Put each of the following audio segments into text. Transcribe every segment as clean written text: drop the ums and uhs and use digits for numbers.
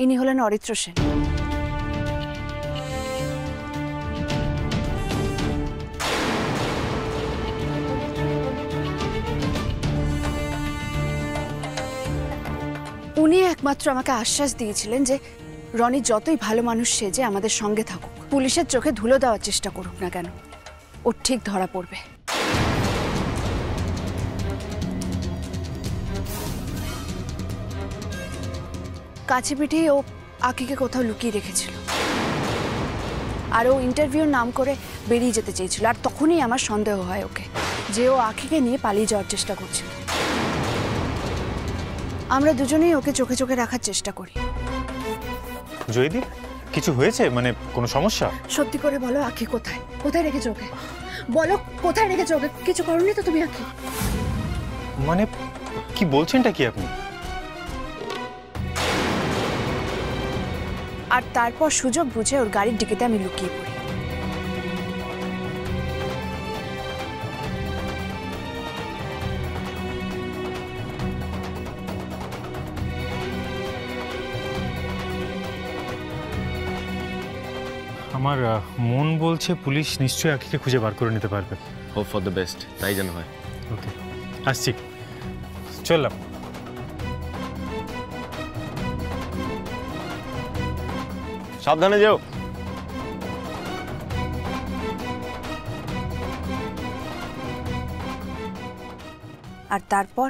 ইনি হলেন অরিত্র সেন। উনি একমাত্র আমাকে আশ্বাস দিয়েছিলেন যে রনি যতই ভালো মানুষ সেজে আমাদের সঙ্গে থাকুক, পুলিশের চোখে ধুলো দেওয়ার চেষ্টা করুক না কেন, ও ঠিক ধরা পড়বে। কাছে পিঠেই ও আঁকিকে কোথাও লুকিয়ে রেখেছিল, আর ও ইন্টারভিউর নাম করে বেরিয়ে যেতে চেয়েছিল। আর তখনই আমার সন্দেহ হয় ওকে, যে ও আঁকিকে নিয়ে পালিয়ে যাওয়ার চেষ্টা করছিল। আমরা দুজনেই ওকে চোখে চোখে রাখার চেষ্টা করি। জয়দীপ, কিছু হয়েছে? মানে কোনো সমস্যা? সত্যি করে বলো, আঁকি কোথায়? কোথায় রেখেছো ওকে? বলো কোথায় রেখেছো ওকে? কিছু করোনি তো তুমি আঁকি? মানে কি বলছেনটা কি আপনি? আর তারপর সুযোগ বুঝে ওর গাড়ির ডিকিতে আমি লুকিয়ে পড়ি। আমার মন বলছে পুলিশ নিশ্চয়ই আঁকিকে খুঁজে বার করে নিতে পারবে। হোপ ফর দ্য বেস্ট, তাই যেন হয়। ওকে, আসছি, চললাম। সাবধানে যেও। আর তারপর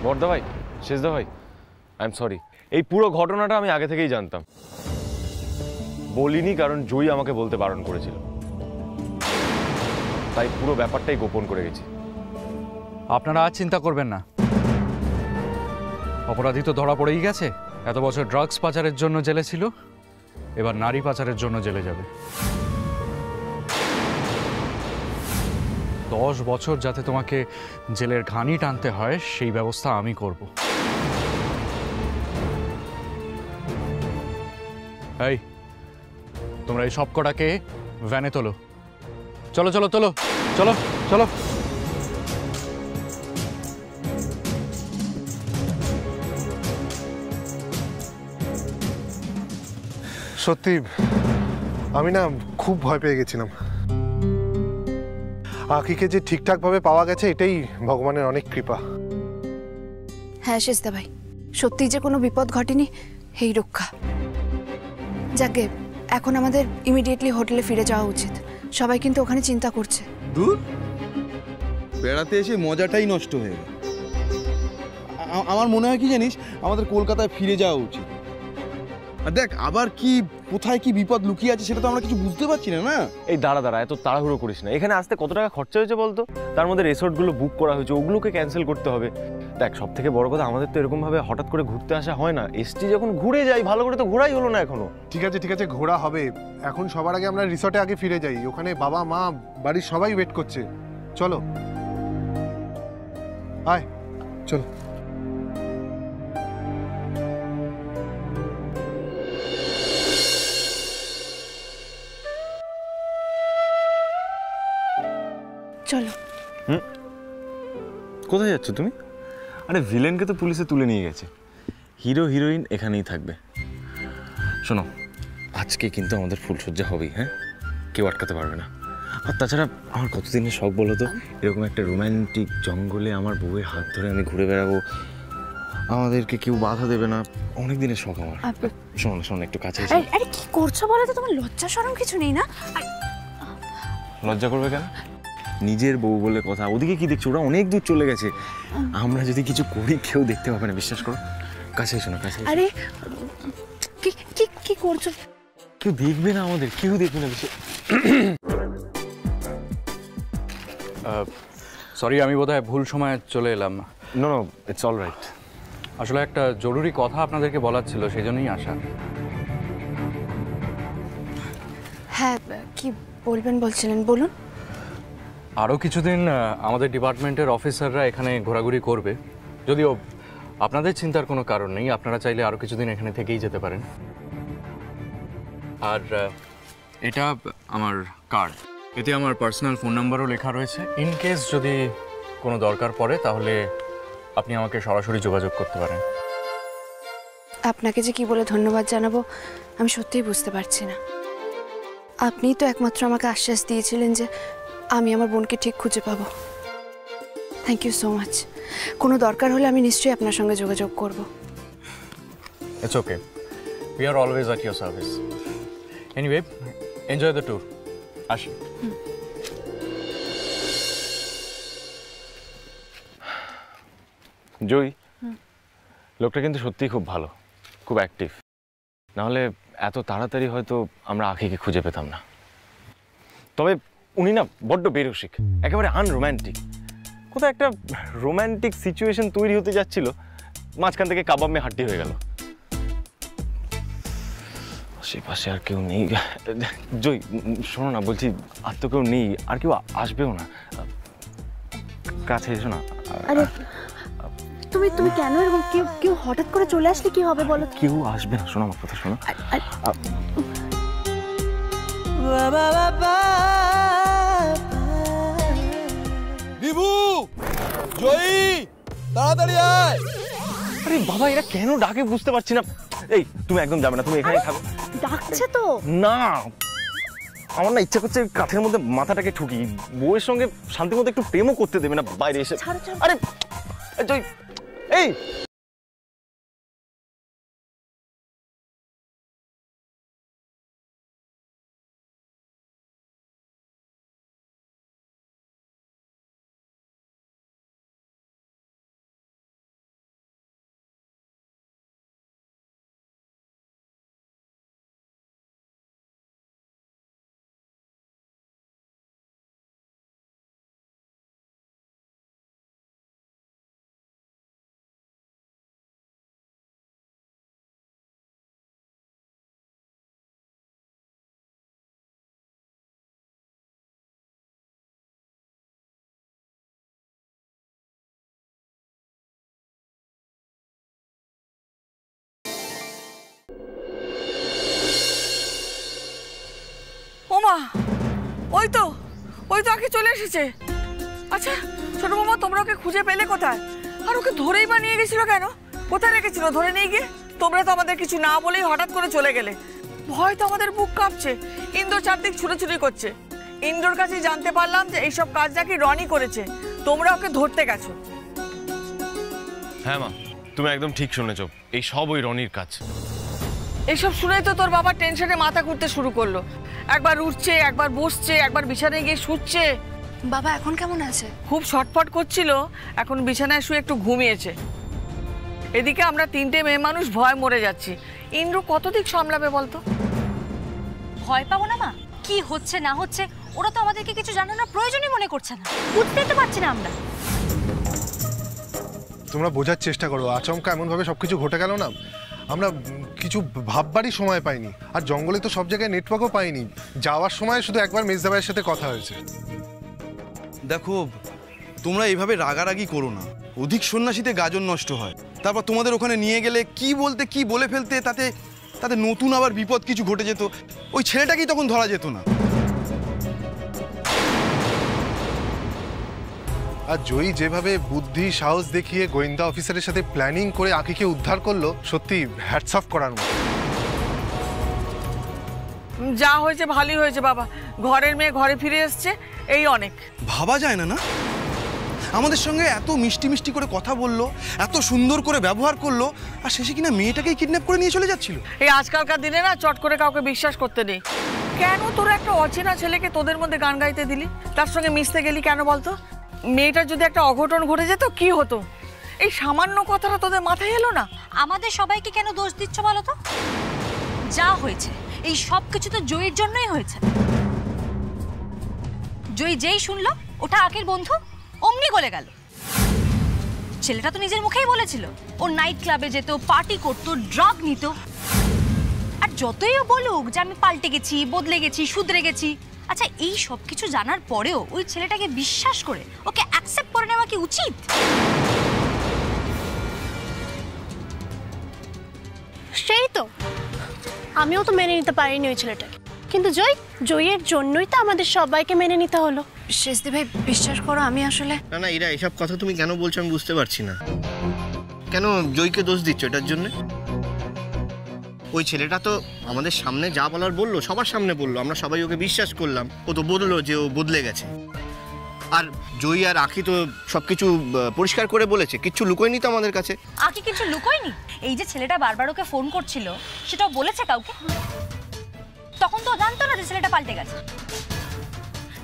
বড়দা ভাই, শেষদা ভাই, আই এম সরি। এই পুরো ঘটনাটা আমি আগে থেকেই জানতাম, বলিনি কারণ জয়ী আমাকে বলতে বারণ করেছিল, তাই পুরো ব্যাপারটাই গোপন করে গেছি। আপনারা আর চিন্তা করবেন না, অপরাধী তো ধরা পড়েই গেছে। এত বছর ড্রাগস পাচারের জন্য জেলে ছিল, এবার নারী পাচারের জন্য জেলে যাবে। 10 বছর যাতে তোমাকে জেলের ঘানি টানতে হয় সেই ব্যবস্থা আমি করব। এই তোমরা এই সব কটাকে ভ্যানে তোলো। চলো চলো চলো চলো চলো। সত্যি আমি না খুব ভয় পেয়ে গেছিলাম। আঁকিকে যে ঠিকঠাকভাবে পাওয়া গেছে এটাই ভগবানের অনেক কৃপা। হ্যাঁ শেষদা ভাই, সত্যি যে কোনো বিপদ ঘটেনি, এই রক্ষা। যাকে এখন আমাদের ইমিডিয়েটলি হোটেলে ফিরে যাওয়া উচিত। সবাই কিন্তু ওখানে চিন্তা করছে। দূর বেড়াতে এসে মজাটাই নষ্ট হয়ে গেল। আমার মনে হয় কি জানিস, আমাদের কলকাতায় ফিরে যাওয়া উচিত। আর দেখ আবার কি কোথায় কি বিপদ লুকিয়ে আছে সেটা তো আমরা কিছু বুঝতে পারছি না। না এই দাঁড়া দাঁড়া, এত তাড়াহুড়ো করিস না। এখানে আসতে কত টাকা খরচা হয়েছে বলতো? তার মধ্যে রিসোর্টগুলো বুক করা হয়েছে, ওগুলোকে ক্যান্সেল করতে হবে। দেখ সব থেকে বড় কথা, আমাদের তো এরকমভাবে হঠাৎ করে ঘুরতে আসা হয় না। এসটি যখন ঘুরে যাই, ভালো করে তো ঘোরাই হলো না এখনো। ঠিক আছে ঘোরা হবে। এখন সবার আগে আমরা রিসর্টে আগে ফিরে যাই। ওখানে বাবা মা বাড়ির সবাই ওয়েট করছে। চলো আয়, চলো। চলো। কোথায় যাচ্ছ তুমি? আরে ভিলেনকে তো পুলিশে তুলে নিয়ে গেছে, হিরো হিরোইন এখানেই থাকবে। শোনো, আজকে কিন্তু আমাদের ফুলসজ্জা হবেই, হ্যাঁ? কেউ আটকাতে পারবে না। আর তাছাড়া আমার কতদিনের শখ বলো তো, এরকম একটা রোম্যান্টিক জঙ্গলে আমার বউয়ের হাত ধরে আমি ঘুরে বেড়াবো, আমাদেরকে কেউ বাধা দেবে না। অনেক দিনের শখ আমার। শোনো শোনো, একটু কাছে এসো। আরে কি করছো বলো তো? তোমার লজ্জা শরম কিছু নেই না? লজ্জা করবে কেন? নিজের বউ বলে কথা। ওদিকে কি দেখছো? ওরা অনেক দূর চলে গেছে। আমরা যদি কিছু করি কেউ দেখতে পাবে না, বিশ্বাস করো। কাছে এসো না, কাছে। আরে কি কি কি করছো? কেউ দেখবে না, আমাদের কেউ দেখবে না বেশি। সরি, আমি বোধহয় ভুল সময়ে চলে এলাম। No no, it's all right. আসলে একটা জরুরি কথা আপনাদেরকে বলার ছিল, সেই জন্যই আসা। হ্যাঁ, কি বলবেন বলছিলেন, বলুন। আরও কিছুদিন আমাদের ডিপার্টমেন্টের অফিসাররা এখানে ঘোরাঘুরি করবে, যদিও আপনাদের চিন্তার কোনো কারণ নেই, আপনারা চাইলে আরও কিছুদিন এখানে থেকেই যেতে পারেন। আর এটা আমার কার্ড, এতে আমার পার্সোনাল ফোন নাম্বারও লেখা রয়েছে। ইন কেস যদি কোনো দরকার পড়ে তাহলে আপনি আমাকে সরাসরি যোগাযোগ করতে পারেন। আপনাকে যে কি বলে ধন্যবাদ জানাবো আমি সত্যিই বুঝতে পারছি না। আপনিই তো একমাত্র আমাকে আশ্বাস দিয়েছিলেন যে আমি আমার বোনকে ঠিক খুঁজে পাবো। Thank you so much. কোনো দরকার হলে আমি নিশ্চয়ই আপনার সঙ্গে যোগাযোগ করব। It's okay, we are always at your service. Anyway, enjoy the tour. আসি। জয়ী, লোকটা কিন্তু সত্যিই খুব ভালো, খুব অ্যাক্টিভ। নাহলে এত তাড়াতাড়ি হয়তো আমরা আখিকে খুঁজে পেতাম না। তবে উনি না বড্ড বেরসিক, একেবারে আনরোম্যান্টিক। কোথাও একটা রোম্যান্টিক সিচুয়েশন তৈরি হতে যাচ্ছিল, মাঝখান থেকে কাবাব মে হাড্ডি হয়ে গেল। আশেপাশে আর কেউ নেই। জয়, শোনো না, বলছি আর তো কেউ নেই, আর কেউ আসবেও না। কাছে এসো না। আরে তুমি তুমি কেন এরকম? কেউ কেউ হঠাৎ করে চলে আসলে কি হবে বলো? কেউ আসবে না, শোনো আমার কথা শোনো। বিভু, জয়ী, তাড়াতাড়ি আয়। আরে বাবা, এরা কেন ডাকে বুঝতে পারছি না। এই তুমি একদম যাবে না, তুমি এখানেই থাকো। ডাকছে তো না, আমার না ইচ্ছা করছে কাঠের মধ্যে মাথাটাকে ঠুকি। বউয়ের সঙ্গে শান্তি মতো একটু প্রেমও করতে দেবে না বাইরে এসে। আরে জয়, এই ওমা, ওই তো আগে চলে এসেছে। আচ্ছা ছোট মামা, তোমরা ওকে খুঁজে পেলে কোথায়? আর ওকে ধরেই বা নিয়ে গেছিল কেন? কোথায় রেখেছিল ধরে নিয়ে গিয়ে? তোমরা তো আমাদের কিছু না বলেই হঠাৎ করে চলে গেলে। ভয় তো আমাদের বুক কাঁপছে। ইন্দ্র চারদিক ছুটোছুটি করছে। ইন্দ্রর কাছে জানতে পারলাম যে এইসব কাজ নাকি রনি করেছে। তোমরা ওকে ধরতে গেছো। হ্যাঁ মা, তুমি একদম ঠিক শুনেছো, এই সব ওই রনির কাজ। এইসব শুনেই তো তোর বাবা টেনশনে মাথা ঘুরতে শুরু করলো। একবার উঠছে, একবার বসছে, একবার বিছানায় গিয়ে শুচ্ছে। বাবা এখন কেমন আছে? খুব ছটফট করছিল, এখন বিছানায় শুয়ে একটু ঘুমিয়েছে। এদিকে আমরা তিনটে মেয়ে মানুষ ভয় মরে যাচ্ছি। ইন্দ্র কত দিক সামলাবে বলতো? ভয় পাবো না মা, কি হচ্ছে না হচ্ছে ওরা তো আমাদেরকে কিছু জানানোর প্রয়োজনই মনে করছে না। বুঝতেই তো পারছি না আমরা। তোমরা বোঝার চেষ্টা করো, আচমকা এমনভাবে সবকিছু ঘটে গেল না, আমরা কিছু ভাববারই সময় পাইনি। আর জঙ্গলে তো সব জায়গায় নেটওয়ার্কও পাইনি। যাওয়ার সময় শুধু একবার মেজদা ভাইয়ের সাথে কথা হয়েছে। দেখো, তোমরা এইভাবে রাগারাগি করো না, অধিক সন্ন্যাসীতে গাজন নষ্ট হয়। তারপর তোমাদের ওখানে নিয়ে গেলে কি বলতে কি বলে ফেলতে, তাতে নতুন আবার বিপদ কিছু ঘটে যেত। ওই ছেলেটাকেই তখন ধরা যেত না। আর জয়ী যেভাবে বুদ্ধি সাহস দেখিয়ে গোয়েন্দা অফিসারের সাথে প্ল্যানিং করে আখিকে উদ্ধার করলো, সত্যি হ্যাটস অফ করার মতো। যা হয়েছে ভালোই হয়েছে বাবা, ঘরের মেয়ে ঘরে ফিরে এসছে, এই অনেক। ভাবা যায় না না, আমাদের সঙ্গে এত মিষ্টি মিষ্টি করে কথা বললো, এত সুন্দর করে ব্যবহার করলো, আর শেষে কিনা মেয়েটাকেই কিডন্যাপ করে নিয়ে চলে যাচ্ছিল। এই আজকালকার দিনে না চট করে কাউকে বিশ্বাস করতে নেই। কেন তোরা একটা অচেনা ছেলেকে তোদের মধ্যে গান গাইতে দিলি? তার সঙ্গে মিশতে গেলি কেন বলতো? মেয়েটার যদি একটা অঘটন ঘটে যেত কি হতো? এই সামান্য কথাটা তোদের মাথায় এলো না? আমাদের সবাইকে কেন দোষ দিচ্ছ বলো তো? যা হয়েছে এই সব কিছু তো জয়ীর জন্যই হয়েছে। জয়ী যেই শুনলো ওটা আখির বন্ধু, অমনি গলে গেল। ছেলেটা তো নিজের মুখেই বলেছিল ও নাইট ক্লাবে যেত, পার্টি করতো, ড্রাগ নিত। আর যতই ও বলুক যে আমি পাল্টে গেছি, বদলে গেছি, শুধরে গেছি, আচ্ছা এই সব কিছু জানার পরেও ওই ছেলেটাকে বিশ্বাস করে ওকে অ্যাকসেপ্ট করে নেওয়া কি উচিত? সেই তো, আমিও তো মেনে নিতে পারিনি ওই ছেলেটাকে, কিন্তু জয়ের জন্যই তো আমাদের সবাইকে মেনে নিতে হলো। শেষদি ভাই বিশ্বাস করো, আমি আসলে না না এরা এসব কথা তুমি কেন বলছো আমি বুঝতে পারছি না। কেন জয়কে দোষ দিচ্ছ এটার জন্য? ওই ছেলেটা তো আমাদের সামনে যা বলার বললো, সবার সামনে বললো, আমরা সবাই ওকে বিশ্বাস করলাম। ও তো বললো যে ও বদলে গেছে। আর জয়ী আর আখি তো সবকিছু পরিষ্কার করে বলেছে, কিচ্ছু লুকোয়নি তো আমাদের কাছে। আখি কিছু লুকোয়নি। এই যে ছেলেটা বারবার ওকে ফোন করছিল সেটাও বলেছে কাউকে? তখন তো জানতো না যে ছেলেটা পাল্টে গেছে।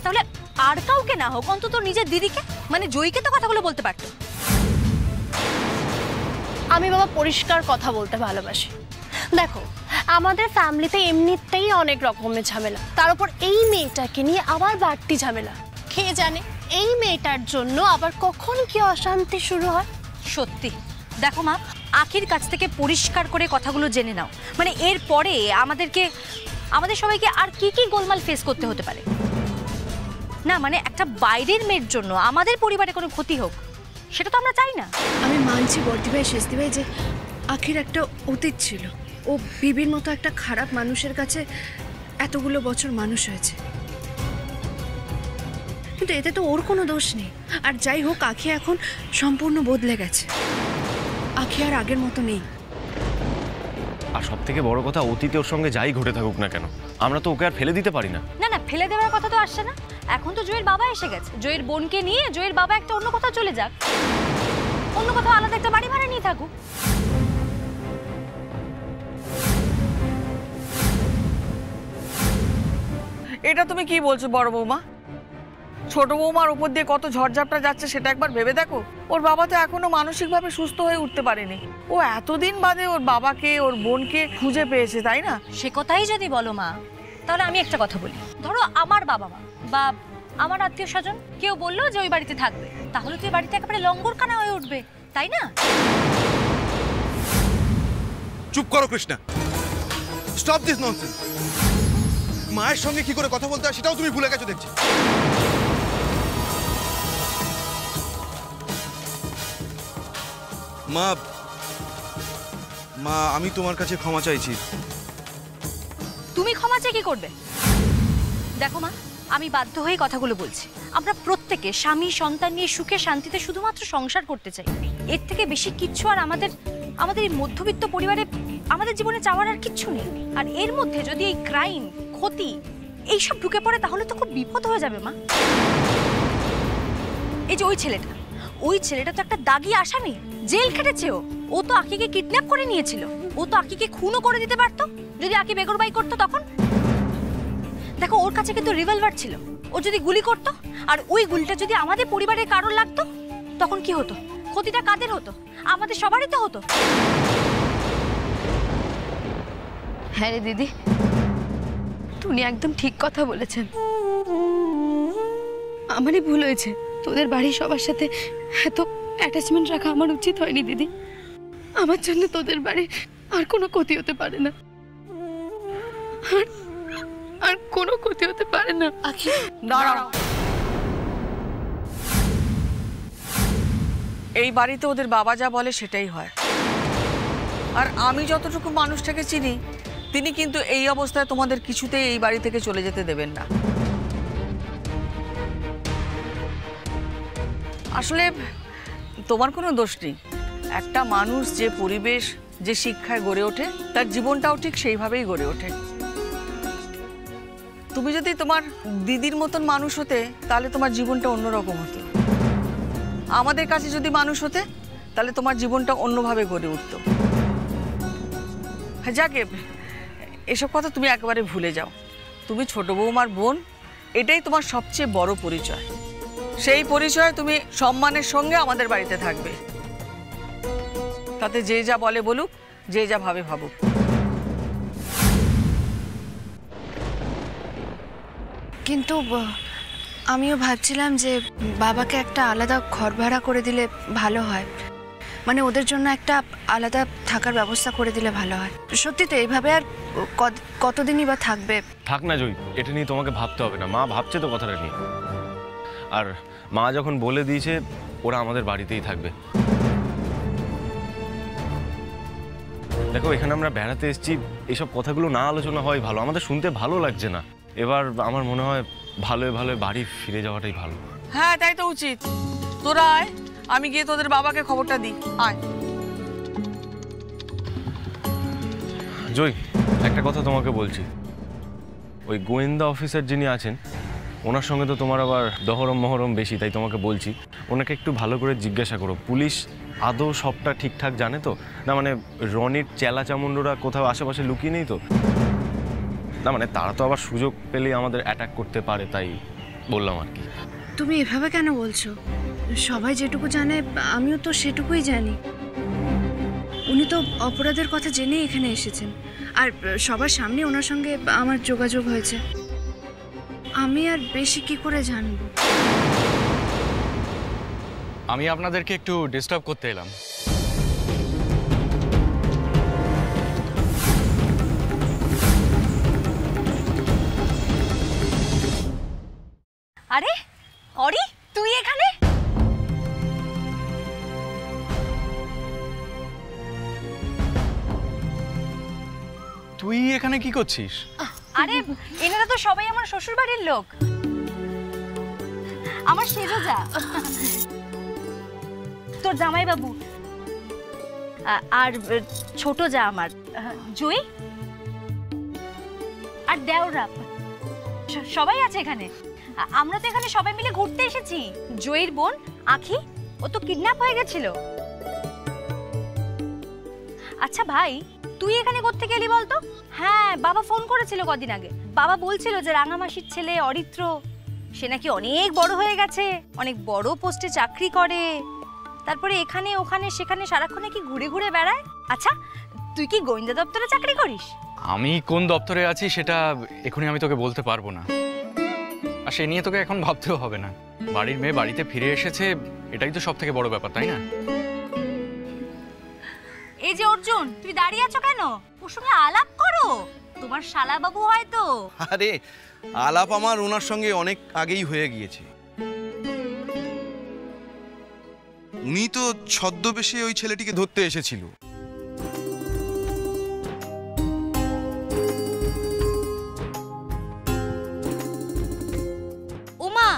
তাহলে আর কাউকে না হোক অন্তত নিজের দিদিকে, মানে জয়ীকে তো কথাগুলো বলতে পারতো। আমি বাবা পরিষ্কার কথা বলতে ভালোবাসি। দেখো আমাদের ফ্যামিলিতে এমনিতেই অনেক রকমের ঝামেলা, তার উপর এই মেয়েটাকে নিয়ে আবার বাড়তি ঝামেলা। কে জানে এই মেয়েটার জন্য আবার কখন কি অশান্তি শুরু হয়। সত্যি দেখো মা, আখির কাছ থেকে পরিষ্কার করে কথাগুলো জেনে নাও। মানে এর পরে আমাদের সবাইকে আর কি কি গোলমাল ফেস করতে হতে পারে না। মানে একটা বাইরের মেয়ের জন্য আমাদের পরিবারে কোনো ক্ষতি হোক সেটা তো আমরা চাই না। আমি মানছি বর্দি ভাই, শেষদি ভাই, যে আখির একটা অতীত ছিল। ও বিবির মতো একটা খারাপ মানুষের কাছে এতগুলো বছর মানুষ হয়েছে, কিন্তু এতে তো ওর কোনো দোষ নেই। আর যাই হোক, আখি এখন সম্পূর্ণ বদলে গেছে। আখি আর আগের মতো নেই। আর সব থেকে বড় কথা, অতীতে ওর সঙ্গে যাই ঘটে থাকুক না কেন, আমরা তো ওকে আর ফেলে দিতে পারি না। না না, ফেলে দেওয়ার কথা তো আসছে না। এখন তো জয়ের বাবা এসে গেছে, জয়ের বোনকে নিয়ে জয়ের বাবা একটা অন্য কোথাও চলে যাক, অন্য কোথাও আলাদা একটা বাড়ি ভাড়া নিয়ে থাকুক। এটা তুমি কি বলছো বড় বৌমা? ছোট বৌমার উপর দিয়ে কত ঝড়ঝাপটা যাচ্ছে সেটা একবার ভেবে দেখো। ওর বাবা তো এখনো মানসিকভাবে সুস্থ হয়ে উঠতে পারেনি। ও এতদিন বাদে ওর বাবাকে, ওর বোনকে খুঁজে পেয়েছে, তাই না? সে কথাই যদি বলো মা, তাহলে আমি একটা কথা বলি। ধরো আমার বাবা মা বা আমার আত্মীয় স্বজন কেউ বললো যে ওই বাড়িতে থাকবে, তাহলে তো ওই বাড়িতে একেবারে লঙ্গরখানা হয়ে উঠবে, তাই না? চুপ করো কৃষ্ণা, স্টপ দিস ননসেন্স। মায়ের সঙ্গে কি করে কথা বলতে হয় সেটাও তুমি ভুলে গেছো দেখছি। মা মা আমি তোমার কাছে ক্ষমা চাইছি। তুমি ক্ষমা চেয়ে কি করবে? দেখো মা, আমি বাধ্য হয়ে কথাগুলো বলছি। আমরা প্রত্যেকে স্বামী সন্তান নিয়ে সুখে শান্তিতে শুধুমাত্র সংসার করতে চাই। এর থেকে বেশি কিচ্ছু আর আমাদের এই মধ্যবিত্ত পরিবারে আমাদের জীবনে চাওয়ার আর কিচ্ছু নেই। আর এর মধ্যে যদি এই ক্রাইম, ক্ষতি এইসব ঢুকে পড়ে তাহলে তো খুব বিপদ হয়ে যাবে মা। এই যে ওই ছেলেটা তো একটা দাগি আসামি, জেল খেটেছে। ও তো আকিকে কিডন্যাপ করে নিয়েছিল। ও তো আকিকে খুনও করে দিতে পারতো যদি আকি বেগরবাই করতো তখন। দেখো ওর কাছে কিন্তু রিভলভার ছিল, ও যদি গুলি করতো আর ওই গুলিটা যদি আমাদের পরিবারের কারোর লাগতো তখন কি হতো? ক্ষতিটা কাদের হতো? আমাদের সবারই তো হতো। হ্যাঁ রে দিদি, তুমি একদম ঠিক কথা বলেছেন। আমারই ভুল হয়েছে, তোদের বাড়ির সবার সাথে এত অ্যাটাচমেন্ট রাখা আমার উচিত হয়নি দিদি। আমার জন্য তোদের বাড়ির আর কোনো ক্ষতি হতে পারে না, আর কোনো ক্ষতি হতে পারে না। আখি দাঁড়াও, এই বাড়িতে ওদের বাবা যা বলে সেটাই হয়। আর আমি যতটুকু মানুষটাকে চিনি, তিনি কিন্তু এই অবস্থায় তোমাদের কিছুতেই এই বাড়ি থেকে চলে যেতে দেবেন না। আসলে তোমার কোনো দোষ নেই। একটা মানুষ যে পরিবেশ, যে শিক্ষায় গড়ে ওঠে, তার জীবনটাও ঠিক সেইভাবেই গড়ে ওঠে। তুমি যদি তোমার দিদির মতন মানুষ হতে তাহলে তোমার জীবনটা অন্যরকম হতো। আমাদের কাছে যদি মানুষ হতে তাহলে তোমার জীবনটা অন্যভাবে গড়ে উঠত। যাকে এসব কথা তুমি একেবারে ভুলে যাও। তুমি ছোট বৌমার বোন, এটাই তোমার সবচেয়ে বড় পরিচয়। সেই পরিচয় তুমি সম্মানের সঙ্গে আমাদের বাড়িতে থাকবে। তাতে যে যা বলে বলুক, যে যা ভাবে ভাবুক। কিন্তু আমিও ভাবছিলাম যে বাবাকে একটা আলাদা ঘর ভাড়া করে দিলে ভালো হয়, মানে ওদের জন্য একটা আলাদা থাকার ব্যবস্থা করে দিলে ভালো হয়। সত্যি তো এইভাবে আর কতদিনই বা থাকবে? থাক না জয়ী, এটা নিয়ে তোমাকে ভাবতে হবে না, মা ভাবছে তো কথাটা নিয়ে। আর মা যখন বলে দিয়েছে ওরা আমাদের বাড়িতেই থাকবে। দেখো এখানে আমরা বেড়াতে এসেছি, এইসব কথাগুলো না আলোচনা হয় ভালো, আমাদের শুনতে ভালো লাগছে না। এবার আমার মনে হয় ভালোই ভালোই বাড়ি ফিরে যাওয়াটাই ভালো। হ্যাঁ তাই তো উচিত। তোরা আয়, আমি গিয়ে তোদের বাবাকে খবরটা দিই। আয়। জয়, একটা কথা তোমাকে বলছি, ওই গোয়েন্দা অফিসার যিনি আছেন ওনার সঙ্গে তো তোমার আবার দহরম মহরম বেশি, তাই তোমাকে বলছি ওনাকে একটু ভালো করে জিজ্ঞাসা করো পুলিশ আদৌ সবটা ঠিকঠাক জানে তো না, মানে রনির চেলা চামুন্ডরা কোথাও আশেপাশে লুকিয়ে নেই তো না, মানে তারা তো আবার সুযোগ পেলেই আমাদের অ্যাটাক করতে পারে, তাই বললাম আর কি। তুমি এভাবে কেন বলছো? সবাই যেটুকু জানে আমিও তো সেটুকুই জানি। উনি তো অপরাধের কথা জেনেই এখানে এসেছেন, আর সবার সামনে ওনার সঙ্গে আমার যোগাযোগ হয়েছে। আমি আর বেশি কি করে জানবো? আমি আপনাদেরকে একটু ডিস্টার্ব করতে এলাম। আরে অরি, তুই এখানে? তুই এখানে কি করছিস? আরে এনারা তো সবাই আমার শ্বশুর বাড়ির লোক, আমার সেজো যা, তোর জামাই বাবু, আর ছোট যা আমার জয়, আর দেওরা, সবাই আছে এখানে। আমরা তো এখানে সবাই মিলে ঘুরতে এসেছি। জয়ীর বোন আখি, ও তো কিডন্যাপ হয়ে গেছিল। আচ্ছা ভাই, তুই এখানে কোত্থেকে এলি বলতো? হ্যাঁ, বাবা ফোন করেছিল কদিন আগে। বাবা বলছিল যে রাঙামাসির ছেলে অরিত্র, সে নাকি অনেক বড় হয়ে গেছে, অনেক বড় পোস্টে চাকরি করে, তারপরে এখানে ওখানে সেখানে সারাক্ষণ নাকি ঘুরে ঘুরে বেড়ায়। আচ্ছা, তুই কি গোয়েন্দা দপ্তরে চাকরি করিস? আমি কোন দপ্তরে আছি সেটা এখনই আমি তোকে বলতে পারবো না, আর সে নিয়ে তোকে এখন ভাবতেও হবে না। বাড়ির মেয়ে বাড়িতে ফিরে এসেছে, এটাই তো সব থেকে বড় ব্যাপার, তাই না? এই যে অর্জুন, তুই দাঁড়িয়ে আছো কেন? ওর সঙ্গে আলাপ করো, তোমার শালা বাবু হয়তো। আরে আলাপ আমার ওনার সঙ্গে অনেক আগেই হয়ে গিয়েছে। উনি তো ছদ্মবেশে ওই ছেলেটিকে ধরতে এসেছিল। ওমা,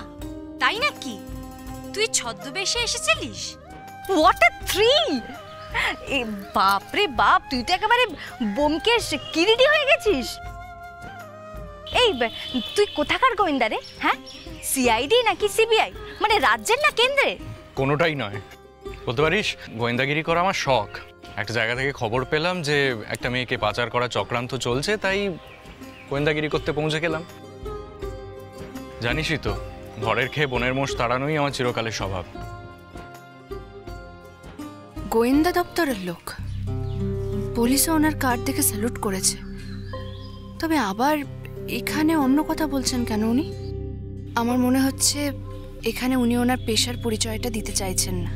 তাই নাকি? তুই ছদ্মবেশে এসেছিলিস? What a thrill! এ বাপ রে বাপ, তুই তো একেবারে বোমকেশ কিরিটি হয়ে গেছিস। এই তুই কোথাকার গোয়েন্দা রে? হ্যাঁ, সিআইডি নাকি সিবিআই, মানে রাজ্যের না কেন্দ্রে? কোনোটাই নয়, বলতে পারিস গোয়েন্দাগিরি করা আমার শখ। একটা জায়গা থেকে খবর পেলাম যে একটা মেয়েকে পাচার করা চক্রান্ত চলছে, তাই গোয়েন্দাগিরি করতে পৌঁছে গেলাম। জানিসই তো, ঘরের খেয়ে বনের মোষ তাড়ানোই আমার চিরকালের স্বভাব। গোয়েন্দা দপ্তরের লোক, পুলিশও ওনার কার্ড দেখে স্যালুট করেছে, তবে আবার এখানে অন্য কথা বলছেন কেন উনি? আমার মনে হচ্ছে এখানে উনি ওনার পেশার পরিচয়টা দিতে চাইছেন না।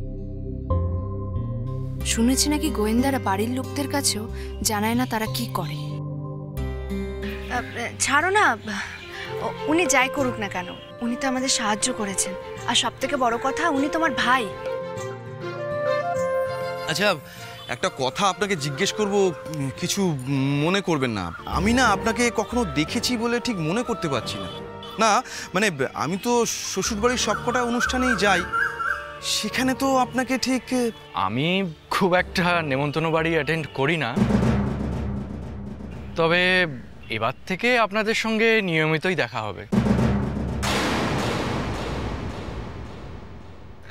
শুনেছি নাকি গোয়েন্দারা বাড়ির লোকদের কাছেও জানায় না তারা কি করে। ছাড়ো না, উনি যাই করুক না কেন, উনি তো আমাদের সাহায্য করেছেন, আর সব থেকে বড় কথা উনি তোমার ভাই। আচ্ছা, একটা কথা আপনাকে জিজ্ঞেস করব, কিছু মনে করবেন না। আমি না আপনাকে কখনো দেখেছি বলে ঠিক মনে করতে পারছি না। না মানে আমি তো শ্বশুরবাড়ির সবকটা অনুষ্ঠানেই যাই, সেখানে তো আপনাকে ঠিক। আমি খুব একটা নেমন্তন্ন বাড়ি অ্যাটেন্ড করি না, তবে এবার থেকে আপনাদের সঙ্গে নিয়মিতই দেখা হবে।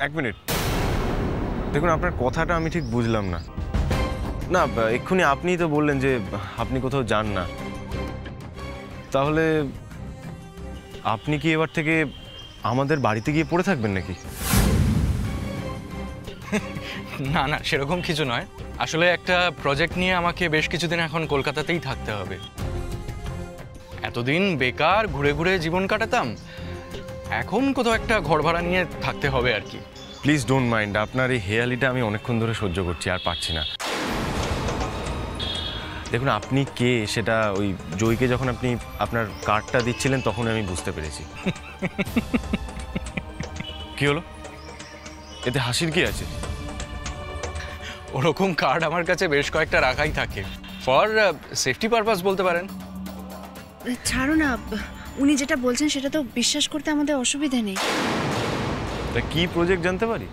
এক মিনিট, দেখুন আপনার কথাটা আমি ঠিক বুঝলাম না। না, এক্ষুনি আপনিই তো বললেন যে আপনি কোথাও যান না, তাহলে আপনি কি এবার থেকে আমাদের বাড়িতে গিয়ে পড়ে থাকবেন নাকি? না না, সেরকম কিছু নয়। আসলে একটা প্রজেক্ট নিয়ে আমাকে বেশ কিছুদিন এখন কলকাতাতেই থাকতে হবে। এতদিন বেকার ঘুরে ঘুরে জীবন কাটাতাম, এখন কোথাও একটা ঘর ভাড়া নিয়ে থাকতে হবে আর কি। প্লিজ ডোন্ট মাইন্ড, আপনার এই হেয়ালিটা আমি অনেকক্ষণ ধরে সহ্য করছি, আর পারছি না। দেখুন আপনি কে সেটা ওই জয়কে যখন আপনি আপনার কার্ডটা দিচ্ছিলেন তখন আমি বুঝতে পেরেছি। কি হলো, এতে হাসির কি আছে? ওরকম কার্ড আমার কাছে বেশ কয়েকটা রাখাই থাকে, ফর সেফটি পারপাস বলতে পারেন। ছাড়ো না, উনি যেটা বলছেন সেটা তো বিশ্বাস করতে আমাদের অসুবিধা নেই। তা কি প্রজেক্ট জানতে পারি?